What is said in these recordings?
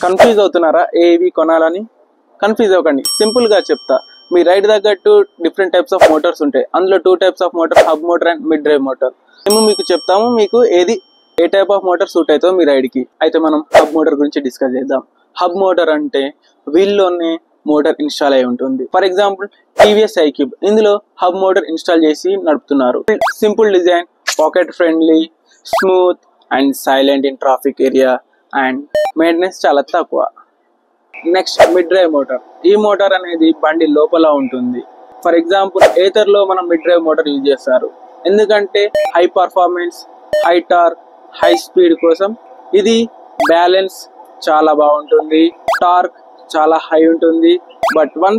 Confuse అవుతున్నారా ఏవి కొనాలని? కన్ఫ్యూజ్ అవ్వకండి, సింపుల్ గా చెప్తా. మీ రైడ్ తగ్గట్టు డిఫరెంట్ టైప్స్ ఆఫ్ మోటార్స్ ఉంటాయి. అందులో 2 types of motor, hub motor and mid drive motor. మేము మీకు చెప్తాము, మీకు ఏ టైప్ ఆఫ్ మోటార్ సూట్ అవుతుందో మీ రైడ్ కి. అయితే మనం హబ్ మోటార్ గురించి డిస్కస్ చేద్దాం. హబ్ మోటార్ అంటే వీల్లోనే మోటార్ ఇన్స్టాల్ అయి ఉంటుంది. ఫర్ ఎగ్జాంపుల్ టీవీఎస్ ఐక్యూబ్, ఇందులో హబ్ మోటార్ ఇన్స్టాల్ చేసి నడుపుతున్నారు. Simple design, pocket friendly, smooth and silent in traffic area and maintenance చాలా తక్కువ. Next mid drive motor. ఈ మోటార్ అనేది బండి లోపల ఉంటుంది. ఫర్ ఎగ్జాంపుల్ ఏథర్ లో మనం మిడ్ డ్రైవ్ మోటార్ యూజ్ చేస్తారు. ఎందుకంటే high performance, high torque, high speed కోసం. ఇది బ్యాలెన్స్ చాలా బాగుంటుంది, టార్క్ చాలా హై ఉంటుంది. But one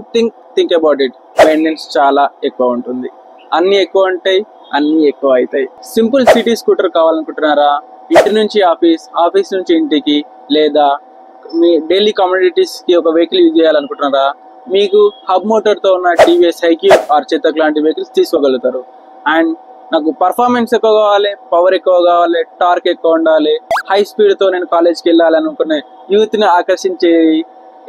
think about it, maintenance చాలా ఎక్కువ ఉంటుంది. అన్ని ఎక్కువ ఉంటాయి, అన్ని ఎక్కువ అవుతాయి. సింపుల్ సిటీ స్కూటర్ కావాలనుకుంటున్నారా? ఇంటి నుంచి ఆఫీస్, ఆఫీస్ నుంచి ఇంటికి, లేదా మీ డైలీ కమ్యూనిటీస్ కి ఒక వెహికల్ యూజ్ చేయాలనుకుంటున్నారా? మీకు హబ్ మోటార్ తో ఉన్న టీవీఎస్ ఐక్యూబ్ ఆర్ చేతక్ లాంటి వెహికల్స్ తీసుకోగలుగుతారు. అండ్ నాకు పర్ఫార్మెన్స్ ఎక్కువ కావాలి, పవర్ ఎక్కువ కావాలి, టార్క్ ఎక్కువ ఉండాలి, హై స్పీడ్ తో నేను కాలేజ్కి వెళ్ళాలి అనుకునే యూత్ ని ఆకర్షించే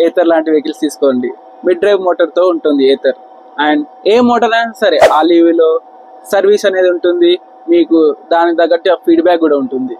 ఏథర్ లాంటి వెహికల్స్ తీసుకోండి. మిడ్ డ్రైవ్ మోటార్ తో ఉంటుంది ఏథర్. అండ్ ఏ మోటార్ అయినా సరే ఆలివిలో సర్వీస్ అనేది ఉంటుంది, మీకు దానికి తగ్గట్టు ఫీడ్బ్యాక్ కూడా ఉంటుంది.